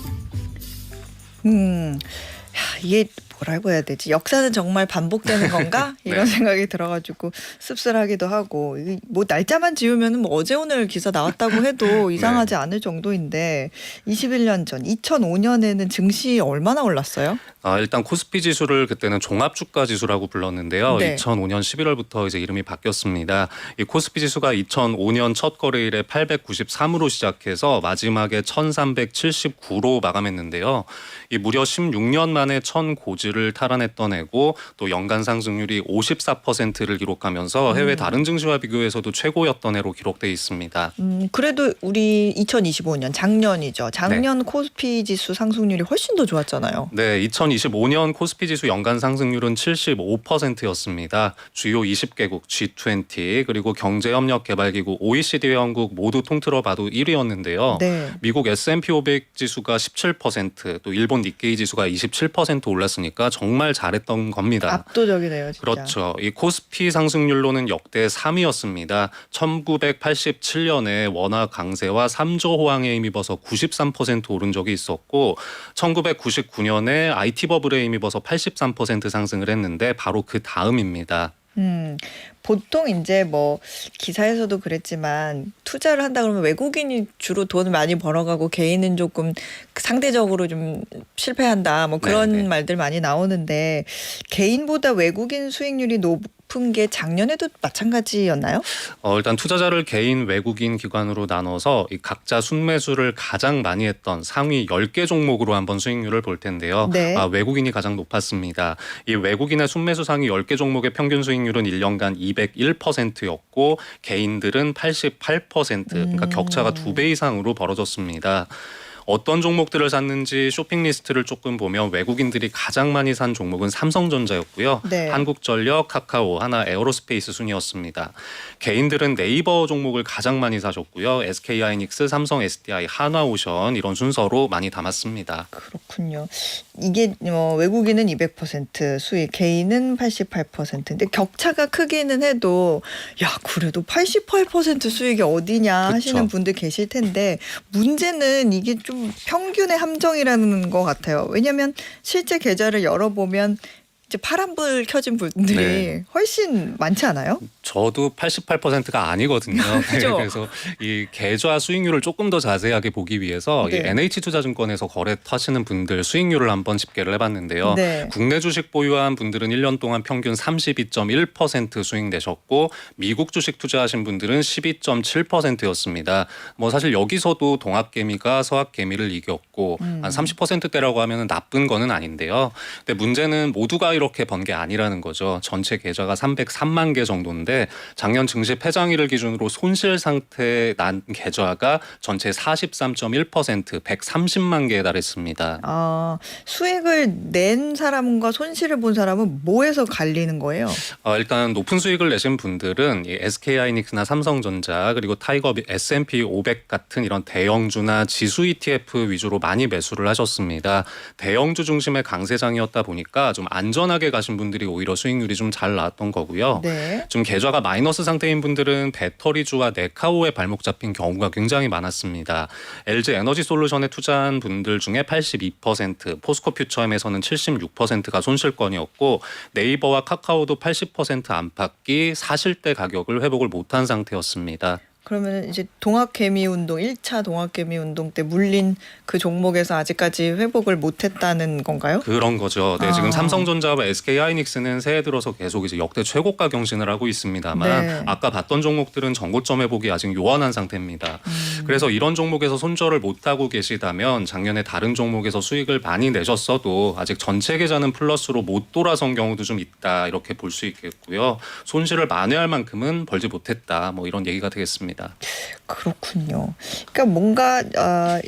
이게 뭐라고 해야 되지? 역사는 정말 반복되는 건가? 이런 네. 생각이 들어가지고 씁쓸하기도 하고, 뭐 날짜만 지우면 뭐 어제 오늘 기사 나왔다고 해도 이상하지 않을 정도인데 21년 전 2005년에는 증시 얼마나 올랐어요? 일단 코스피 지수를 그때는 종합주가 지수라고 불렀는데요. 네. 2005년 11월부터 이제 이름이 바뀌었습니다. 이 코스피 지수가 2005년 첫 거래일에 893으로 시작해서 마지막에 1379로 마감했는데요. 이 무려 16년 만에 1000고지를 탈환했던 해고 또 연간 상승률이 54%를 기록하면서 해외 다른 증시와 비교해서도 최고였던 해로 기록돼 있습니다. 그래도 우리 2025년 작년이죠. 작년 코스피 지수 상승률이 훨씬 더 좋았잖아요. 네, 2025년 코스피 지수 연간 상승률은 75%였습니다. 주요 20개국 G20 그리고 경제협력개발기구 OECD 회원국 모두 통틀어 봐도 1위였는데요. 네. 미국 S&P 500 지수가 17%, 또 일본 니케이 지수가 27% 올랐으니까 정말 잘했던 겁니다. 압도적이네요, 진짜. 그렇죠. 이 코스피 상승률로는 역대 3위였습니다. 1987년에 원화 강세와 3조 호황에 힘입어서 93% 오른 적이 있었고 1999년에 IT 버블에 힘입어서 83% 상승을 했는데 바로 그 다음입니다. 보통 이제 뭐 기사에서도 그랬지만 투자를 한다 그러면 외국인이 주로 돈을 많이 벌어가고 개인은 조금 상대적으로 좀 실패한다 뭐 그런 네네. 말들 많이 나오는데 개인보다 외국인 수익률이 높은 게 작년에도 마찬가지였나요? 일단 투자자를 개인, 외국인 기관으로 나눠서 이 각자 순매수를 가장 많이 했던 상위 10개 종목으로 한번 수익률을 볼 텐데요. 네. 외국인이 가장 높았습니다. 이 외국인의 순매수 상위 10개 종목의 평균 수익률은 1년간 201%였고 개인들은 88%, 그러니까 격차가 2배 이상으로 벌어졌습니다. 어떤 종목들을 샀는지 쇼핑 리스트를 조금 보면 외국인들이 가장 많이 산 종목은 삼성전자였고요. 네. 한국전력, 카카오, 하나 에어로스페이스 순이었습니다. 개인들은 네이버 종목을 가장 많이 사셨고요. SK하이닉스, 삼성 SDI, 한화오션 이런 순서로 많이 담았습니다. 그렇군요. 이게 외국인은 200% 수익, 개인은 88%. 근데 격차가 크기는 해도 야 그래도 88% 수익이 어디냐 하시는 그쵸. 분들 계실 텐데 문제는 이게 좀 평균의 함정이라는 것 같아요. 왜냐하면 실제 계좌를 열어보면 이제 파란불 켜진 분들이 네. 훨씬 많지 않아요? 저도 88%가 아니거든요. 그죠? 그래서 이 계좌 수익률을 조금 더 자세하게 보기 위해서 네. 이 NH투자증권에서 거래하시는 분들 수익률을 한번 집계를 해봤는데요. 네. 국내 주식 보유한 분들은 1년 동안 평균 32.1% 수익 내셨고 미국 주식 투자하신 분들은 12.7%였습니다. 뭐 사실 여기서도 동학개미가 서학개미를 이겼고 한 30%대라고 하면 나쁜 거는 아닌데요. 근데 문제는 모두가 이렇게 번 게 아니라는 거죠. 전체 계좌가 303만 개 정도인데 작년 증시 폐장일을 기준으로 손실 상태에 난 계좌가 전체 43.1% 130만 개에 달했습니다. 수익을 낸 사람과 손실을 본 사람은 뭐에서 갈리는 거예요? 일단 높은 수익을 내신 분들은 이 SK하이닉스나 삼성전자 그리고 타이거 S&P 500 같은 이런 대형주나 지수 ETF 위주로 많이 매수를 하셨습니다. 대형주 중심의 강세장이었다 보니까 좀 안전하게 가신 분들이 오히려 수익률이 좀 잘 나왔던 거고요. 네. 좀 계좌가 마이너스 상태인 분들은 배터리주와 네카오에 발목 잡힌 경우가 굉장히 많았습니다. LG 에너지 솔루션에 투자한 분들 중에 82%, 포스코 퓨처엠에서는 76%가 손실권이었고 네이버와 카카오도 80% 안팎이 사실 때 가격을 회복을 못한 상태였습니다. 그러면 이제 동학개미 운동 1차 동학개미 운동 때 물린 그 종목에서 아직까지 회복을 못했다는 건가요? 그런 거죠. 네, 지금 삼성전자와 SK하이닉스는 새해 들어서 계속 이제 역대 최고가 경신을 하고 있습니다만 네. 아까 봤던 종목들은 전고점 회복이 아직 요원한 상태입니다. 그래서 이런 종목에서 손절을 못하고 계시다면 작년에 다른 종목에서 수익을 많이 내셨어도 아직 전체 계좌는 플러스로 못 돌아선 경우도 좀 있다 이렇게 볼 수 있겠고요. 손실을 만회할 만큼은 벌지 못했다 뭐 이런 얘기가 되겠습니다. 그렇군요. 그러니까 뭔가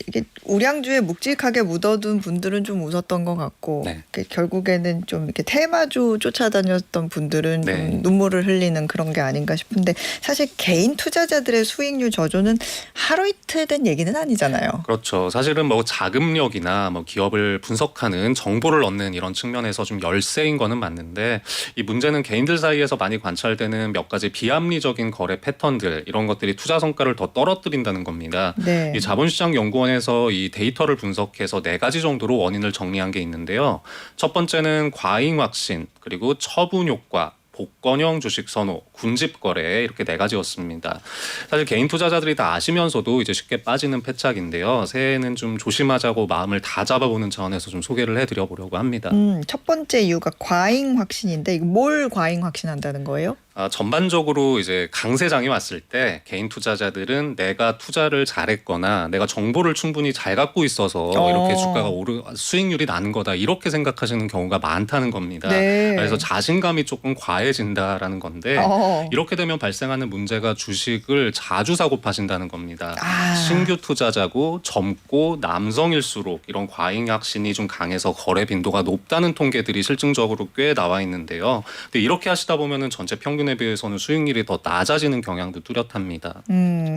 이게 우량주에 묵직하게 묻어둔 분들은 좀 웃었던 것 같고 네. 결국에는 좀 이렇게 테마주 쫓아다녔던 분들은 네. 좀 눈물을 흘리는 그런 게 아닌가 싶은데 사실 개인 투자자들의 수익률 저조는 하루 이틀 된 얘기는 아니잖아요. 그렇죠. 사실은 뭐 자금력이나 뭐 기업을 분석하는 정보를 얻는 이런 측면에서 좀 열세인 거는 맞는데 이 문제는 개인들 사이에서 많이 관찰되는 몇 가지 비합리적인 거래 패턴들 이런 것들이 투자 성과를 더 떨어뜨린다는 겁니다. 네. 이 자본시장연구원에서 이 데이터를 분석해서 4가지 정도로 원인을 정리한 게 있는데요. 첫 번째는 과잉 확신, 그리고 처분 효과, 복권형 주식 선호, 군집 거래 이렇게 4가지였습니다. 사실 개인 투자자들이 다 아시면서도 이제 쉽게 빠지는 패착인데요. 새해에는 좀 조심하자고 마음을 다 잡아보는 차원에서 좀 소개를 해드려 보려고 합니다. 첫 번째 이유가 과잉 확신인데 이거 뭘 과잉 확신한다는 거예요? 전반적으로 이제 강세장이 왔을 때 개인 투자자들은 내가 투자를 잘했거나 내가 정보를 충분히 잘 갖고 있어서 이렇게 주가가 수익률이 나는 거다 이렇게 생각하시는 경우가 많다는 겁니다. 네. 그래서 자신감이 조금 과해진다라는 건데 이렇게 되면 발생하는 문제가 주식을 자주 사고 파신다는 겁니다. 신규 투자자고 젊고 남성일수록 이런 과잉 확신이 좀 강해서 거래 빈도가 높다는 통계들이 실증적으로 꽤 나와 있는데요. 근데 이렇게 하시다 보면은 전체 평균 에 비해서는 수익률이 더 낮아지는 경향도 뚜렷합니다.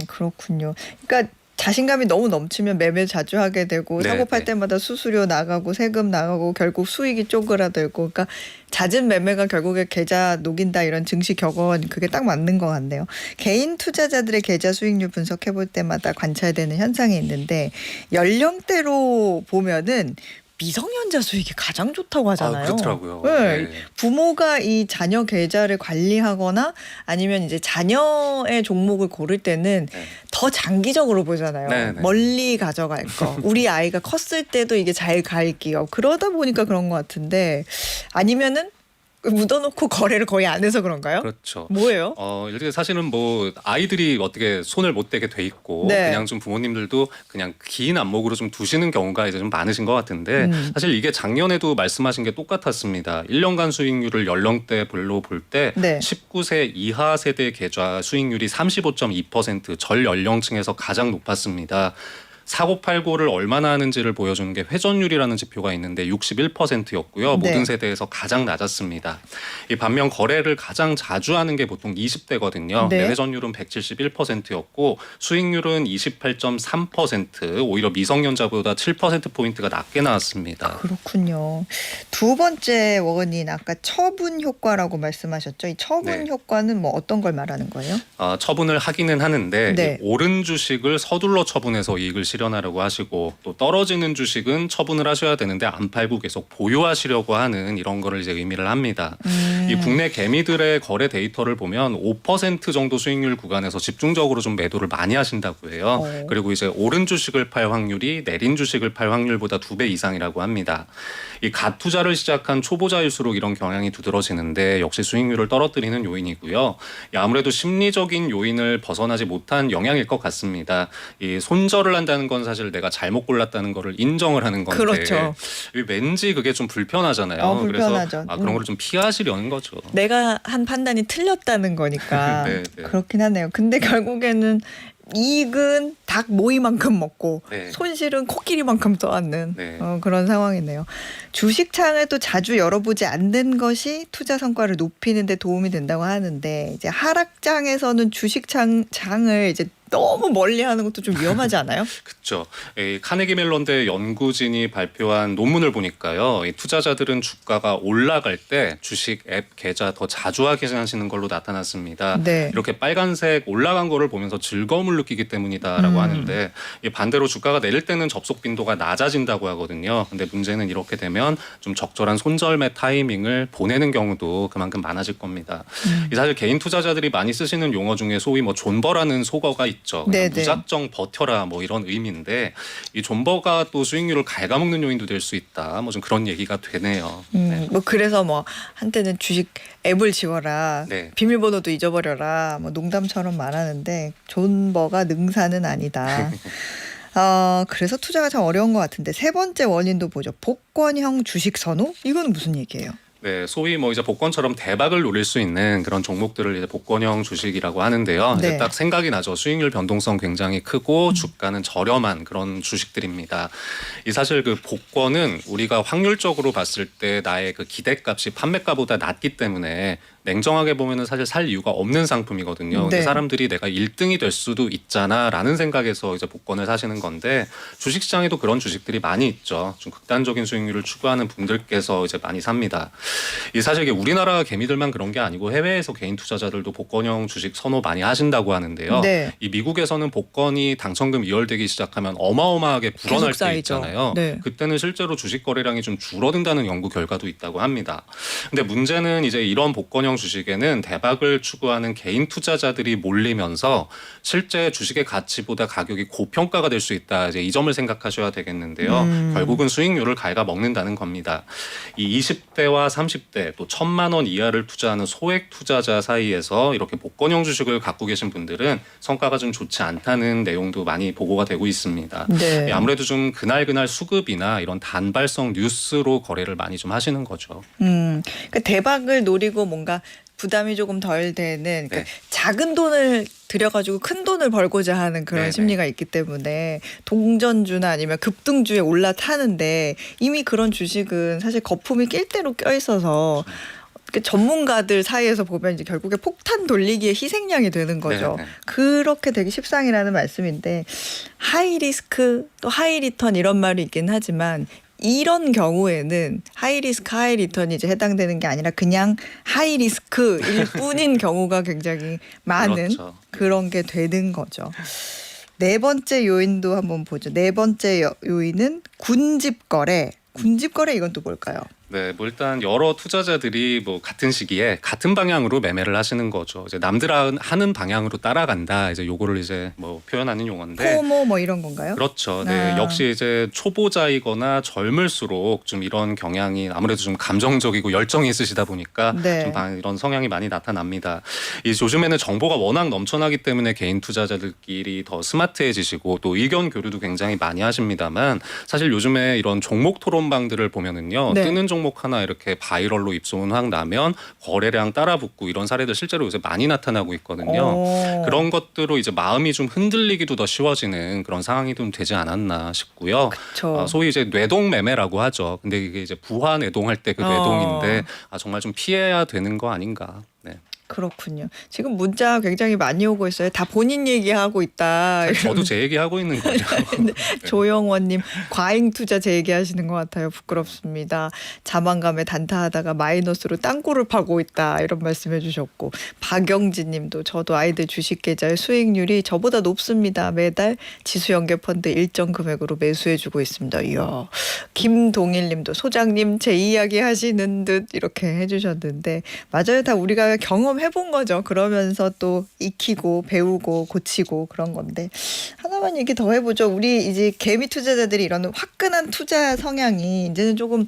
그렇군요. 그러니까 자신감이 너무 넘치면 매매 자주 하게 되고 사고 팔 때마다 수수료 나가고 세금 나가고 결국 수익이 쪼그라들고 그러니까 잦은 매매가 결국에 계좌 녹인다 이런 증시 격언 그게 딱 맞는 것 같네요. 개인 투자자들의 계좌 수익률 분석해 볼 때마다 관찰되는 현상이 있는데 연령대로 보면은 미성년자 수익이 가장 좋다고 하잖아요. 그렇더라고요. 네. 네. 부모가 이 자녀 계좌를 관리하거나 아니면 이제 자녀의 종목을 고를 때는 더 장기적으로 보잖아요. 네. 멀리 가져갈 거. 우리 아이가 컸을 때도 이게 잘 갈 기업. 그러다 보니까 그런 것 같은데 아니면은 묻어놓고 거래를 거의 안 해서 그런가요? 그렇죠. 뭐예요? 이렇게 사실은 뭐 아이들이 어떻게 손을 못 대게 돼 있고 그냥 좀 부모님들도 그냥 긴 안목으로 좀 두시는 경우가 이제 좀 많으신 것 같은데 사실 이게 작년에도 말씀하신 게 똑같았습니다. 1년간 수익률을 연령대별로 볼 때 19세 이하 세대 계좌 수익률이 35.2% 전 연령층에서 가장 높았습니다. 사고팔고를 얼마나 하는지를 보여주는 게 회전율이라는 지표가 있는데 61%였고요. 모든 세대에서 가장 낮았습니다. 이 반면 거래를 가장 자주 하는 게 보통 20대거든요. 회전율은 171%였고 수익률은 28.3%, 오히려 미성년자보다 7%포인트가 낮게 나왔습니다. 그렇군요. 두 번째 원인 아까 처분 효과라고 말씀하셨죠. 이 처분 효과는 뭐 어떤 걸 말하는 거예요? 처분을 하기는 하는데 오른 주식을 서둘러 처분해서 이익을 실현하려고 하시고 또 떨어지는 주식은 처분을 하셔야 되는데 안 팔고 계속 보유하시려고 하는 이런 거를 이제 의미를 합니다. 이 국내 개미들의 거래 데이터를 보면 5% 정도 수익률 구간에서 집중적으로 좀 매도를 많이 하신다고 해요. 그리고 이제 오른 주식을 팔 확률이 내린 주식을 팔 확률보다 2배 이상이라고 합니다. 이 갓투자를 시작한 초보자일수록 이런 경향이 두드러지는데 역시 수익률을 떨어뜨리는 요인이고요. 아무래도 심리적인 요인을 벗어나지 못한 영향일 것 같습니다. 이 손절을 한다는 건 사실 내가 잘못 골랐다는 거를 인정을 하는 건데 그렇죠. 왠지 그게 좀 불편하잖아요. 불편하죠. 그래서 그런 걸 좀 피하시려는 거죠. 내가 한 판단이 틀렸다는 거니까 그렇긴 하네요. 근데 결국에는 이익은 닭 모이만큼 먹고 손실은 코끼리만큼 떠안는 그런 상황이네요. 주식창을 또 자주 열어보지 않는 것이 투자 성과를 높이는 데 도움이 된다고 하는데 이제 하락장에서는 주식장을 이제 너무 멀리하는 것도 좀 위험하지 않아요? 그렇죠. 카네기 멜론대 연구진이 발표한 논문을 보니까요. 이 투자자들은 주가가 올라갈 때 주식 앱 계좌 더 자주 확인하시는 걸로 나타났습니다. 네. 이렇게 빨간색 올라간 거를 보면서 즐거움을 느끼기 때문이다라고 하는데 이 반대로 주가가 내릴 때는 접속 빈도가 낮아진다고 하거든요. 근데 문제는 이렇게 되면 좀 적절한 손절매 타이밍을 보내는 경우도 그만큼 많아질 겁니다. 이 사실 개인 투자자들이 많이 쓰시는 용어 중에 소위 뭐 존버라는 속어가 있죠. 그러니까 무작정 버텨라 뭐 이런 의미인데 이 존버가 또 수익률을 갉아먹는 요인도 될 수 있다. 뭐 좀 그런 얘기가 되네요. 네. 뭐 그래서 뭐 한때는 주식 앱을 지워라, 네. 비밀번호도 잊어버려라, 뭐 농담처럼 말하는데 존버가 능사는 아니다. 그래서 투자가 참 어려운 것 같은데 세 번째 원인도 보죠. 복권형 주식 선호? 이건 무슨 얘기예요? 네, 소위 뭐 이제 복권처럼 대박을 노릴 수 있는 그런 종목들을 이제 복권형 주식이라고 하는데요. 네. 이제 딱 생각이 나죠. 수익률 변동성 굉장히 크고 주가는 저렴한 그런 주식들입니다. 이 사실 그 복권은 우리가 확률적으로 봤을 때 나의 그 기대값이 판매가보다 낮기 때문에 냉정하게 보면은 사실 살 이유가 없는 상품이거든요. 근데 사람들이 내가 1등이 될 수도 있잖아라는 생각에서 이제 복권을 사시는 건데 주식시장에도 그런 주식들이 많이 있죠. 좀 극단적인 수익률을 추구하는 분들께서 이제 많이 삽니다. 이 사실 이게 우리나라 개미들만 그런 게 아니고 해외에서 개인 투자자들도 복권형 주식 선호 많이 하신다고 하는데요. 네. 이 미국에서는 복권이 당첨금 이월되기 시작하면 어마어마하게 불어날 때 있잖아요. 네. 그때는 실제로 주식 거래량이 좀 줄어든다는 연구 결과도 있다고 합니다. 근데 문제는 이제 이런 복권형 주식에는 대박을 추구하는 개인 투자자들이 몰리면서 실제 주식의 가치보다 가격이 고평가가 될 수 있다. 이제 이 점을 생각하셔야 되겠는데요. 결국은 수익률을 갉아먹는다는 겁니다. 이 20대와 30대 또 1,000만 원 이하를 투자하는 소액 투자자 사이에서 이렇게 복권형 주식을 갖고 계신 분들은 성과가 좀 좋지 않다는 내용도 많이 보고가 되고 있습니다. 네. 아무래도 좀 그날 수급이나 이런 단발성 뉴스로 거래를 많이 좀 하시는 거죠. 그러니까 대박을 노리고 뭔가 부담이 조금 덜 되는 그러니까 작은 돈을 들여가지고 큰 돈을 벌고자 하는 그런 심리가 있기 때문에 동전주나 아니면 급등주에 올라타는데 이미 그런 주식은 사실 거품이 낄 대로 껴있어서 전문가들 사이에서 보면 이제 결국에 폭탄 돌리기의 희생양이 되는 거죠. 그렇게 되기 십상이라는 말씀인데 하이 리스크 또 하이 리턴 이런 말이 있긴 하지만 이런 경우에는 하이 리스크 하이 리턴이 이제 해당되는 게 아니라 그냥 하이 리스크일 뿐인 경우가 굉장히 많은 그렇죠. 그런 게 되는 거죠. 네 번째 요인도 한번 보죠. 네 번째 요인은 군집거래. 군집거래 이건 또 뭘까요? 네, 뭐 일단 여러 투자자들이 뭐 같은 시기에 같은 방향으로 매매를 하시는 거죠. 이제 남들 하는 방향으로 따라간다. 이제 요거를 이제 뭐 표현하는 용어인데. 포모 뭐 이런 건가요? 그렇죠. 네, 역시 이제 초보자이거나 젊을수록 좀 이런 경향이 아무래도 좀 감정적이고 열정이 있으시다 보니까 좀 이런 성향이 많이 나타납니다. 이 요즘에는 정보가 워낙 넘쳐나기 때문에 개인 투자자들끼리 더 스마트해지시고 또 의견 교류도 굉장히 많이 하십니다만 사실 요즘에 이런 종목 토론방들을 보면은요. 뜨는 종목 하나 이렇게 바이럴로 입소문 확 나면 거래량 따라붙고 이런 사례들 실제로 요새 많이 나타나고 있거든요. 그런 것들로 이제 마음이 좀 흔들리기도 더 쉬워지는 그런 상황이 좀 되지 않았나 싶고요. 소위 이제 뇌동 매매라고 하죠. 근데 이게 이제 부화 뇌동할 때 그 뇌동인데 정말 좀 피해야 되는 거 아닌가. 네. 그렇군요. 지금 문자 굉장히 많이 오고 있어요. 다 본인 얘기하고 있다. 저도 제 얘기하고 있는 거죠. 네. 조영원님 과잉 투자 제 얘기하시는 것 같아요. 부끄럽습니다. 자만감에 단타하다가 마이너스로 땅굴을 파고 있다. 이런 말씀해 주셨고 박영진님도 저도 아이들 주식 계좌의 수익률이 저보다 높습니다. 매달 지수연계 펀드 일정 금액으로 매수해주고 있습니다. 이야. 김동일님도 소장님 제 이야기 하시는 듯 이렇게 해주셨는데 맞아요. 다 우리가 경험해본 거죠. 그러면서 또 익히고 배우고 고치고 그런 건데 하나만 얘기 더 해보죠. 우리 이제 개미 투자자들이 이런 화끈한 투자 성향이 이제는 조금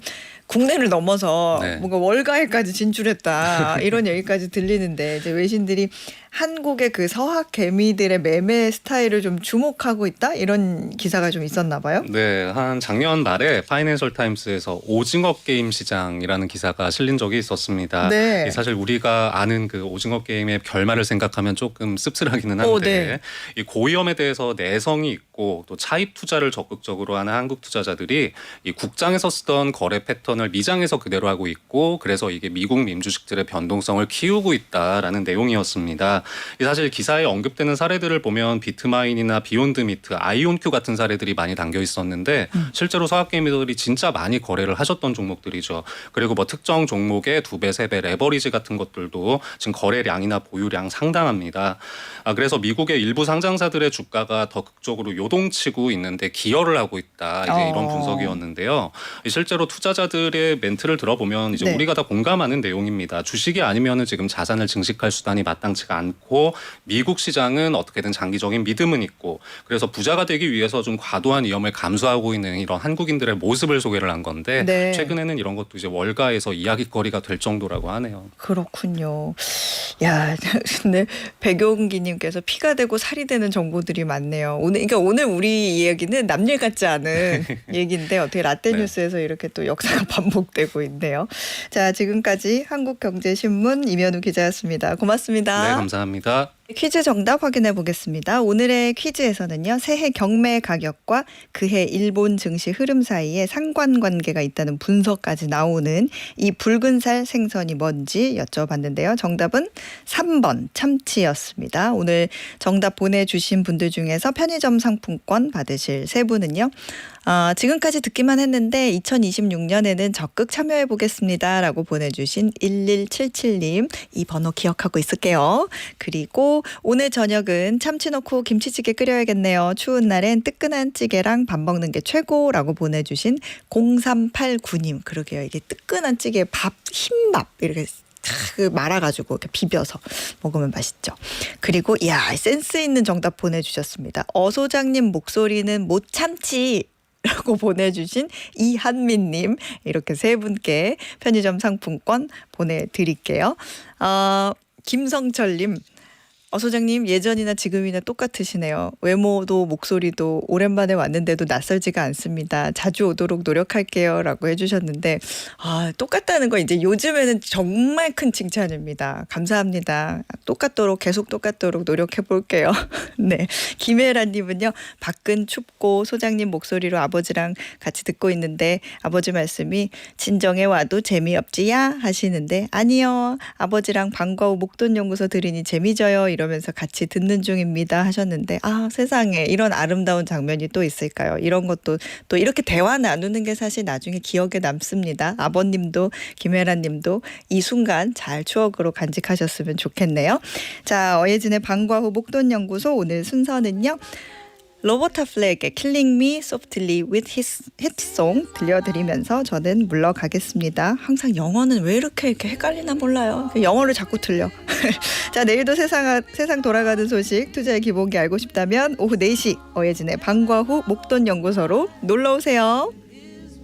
국내를 넘어서 뭔가 월가에까지 진출했다 이런 얘기까지 들리는데 이제 외신들이 한국의 그 서학 개미들의 매매 스타일을 좀 주목하고 있다 이런 기사가 좀 있었나 봐요. 네, 한 작년 말에 파이낸셜 타임스에서 오징어 게임 시장이라는 기사가 실린 적이 있었습니다. 네. 사실 우리가 아는 그 오징어 게임의 결말을 생각하면 조금 씁쓸하기는 한데 이 고위험에 대해서 내성이 있고 또 차입 투자를 적극적으로 하는 한국 투자자들이 이 국장에서 쓰던 거래 패턴을 방안을 미장해서 그대로 하고 있고 그래서 이게 미국 밈주식들의 변동성을 키우고 있다라는 내용이었습니다. 사실 기사에 언급되는 사례들을 보면 비트마인이나 비욘드미트, 아이온큐 같은 사례들이 많이 담겨 있었는데 실제로 서학개미들이 진짜 많이 거래를 하셨던 종목들이죠. 그리고 뭐 특정 종목의 2배, 3배 레버리지 같은 것들도 지금 거래량이나 보유량 상당합니다. 그래서 미국의 일부 상장사들의 주가가 더 극적으로 요동치고 있는데 기여를 하고 있다. 이제 이런 분석이었는데요. 실제로 투자자들의 멘트를 들어보면 이제 우리가 다 공감하는 내용입니다. 주식이 아니면은 지금 자산을 증식할 수단이 마땅치가 않고 미국 시장은 어떻게든 장기적인 믿음은 있고 그래서 부자가 되기 위해서 좀 과도한 위험을 감수하고 있는 이런 한국인들의 모습을 소개를 한 건데 최근에는 이런 것도 이제 월가에서 이야깃거리가 될 정도라고 하네요. 그렇군요. 야, 근데 백용기님께서 피가 되고 살이 되는 정보들이 많네요. 그러니까 오늘 우리 이야기는 남일 같지 않은 얘기인데 어떻게 라떼 뉴스에서 이렇게 또 역사가 반복되고 있네요. 자, 지금까지 한국경제신문 임현우 기자였습니다. 고맙습니다. 네, 감사합니다. 퀴즈 정답 확인해 보겠습니다. 오늘의 퀴즈에서는요. 새해 경매 가격과 그해 일본 증시 흐름 사이에 상관관계가 있다는 분석까지 나오는 이 붉은살 생선이 뭔지 여쭤봤는데요. 정답은 3번 참치였습니다. 오늘 정답 보내주신 분들 중에서 편의점 상품권 받으실 세 분은요. 지금까지 듣기만 했는데 2026년에는 적극 참여해 보겠습니다 라고 보내주신 1177님 이 번호 기억하고 있을게요. 그리고 오늘 저녁은 참치 넣고 김치찌개 끓여야겠네요. 추운 날엔 뜨끈한 찌개랑 밥 먹는 게 최고라고 보내주신 0389님. 그러게요. 이게 뜨끈한 찌개 밥 흰밥 이렇게 말아가지고 이렇게 비벼서 먹으면 맛있죠. 그리고 센스 있는 정답 보내주셨습니다. 소장님 목소리는 못 참치 라고 보내주신 이한민님 이렇게 세 분께 편의점 상품권 보내드릴게요. 김성철님 소장님 예전이나 지금이나 똑같으시네요. 외모도 목소리도 오랜만에 왔는데도 낯설지가 않습니다. 자주 오도록 노력할게요 라고 해주셨는데 똑같다는 거 이제 요즘에는 정말 큰 칭찬입니다. 감사합니다. 계속 똑같도록 노력해 볼게요. 네, 김혜란님은요. 밖은 춥고 소장님 목소리로 아버지랑 같이 듣고 있는데 아버지 말씀이 친정에 와도 재미없지야 하시는데 아니요. 아버지랑 방과 후 목돈연구소 들으니 재미져요. 이러면서 같이 듣는 중입니다 하셨는데 세상에 이런 아름다운 장면이 또 있을까요? 이런 것도 또 이렇게 대화 나누는 게 사실 나중에 기억에 남습니다. 아버님도 김혜란님도 이 순간 잘 추억으로 간직하셨으면 좋겠네요. 자, 어예진의 방과 후 목돈연구소 오늘 순서는요. 로버타 플렉의 Killing Me Softly with His Hit Song 들려드리면서 저는 물러가겠습니다. 항상 영어는 왜 이렇게 헷갈리나 몰라요. 영어를 자꾸 틀려. 자, 내일도 세상 돌아가는 소식 투자의 기본기 알고 싶다면 오후 4시 어예진의 방과 후 목돈연구소로 놀러오세요.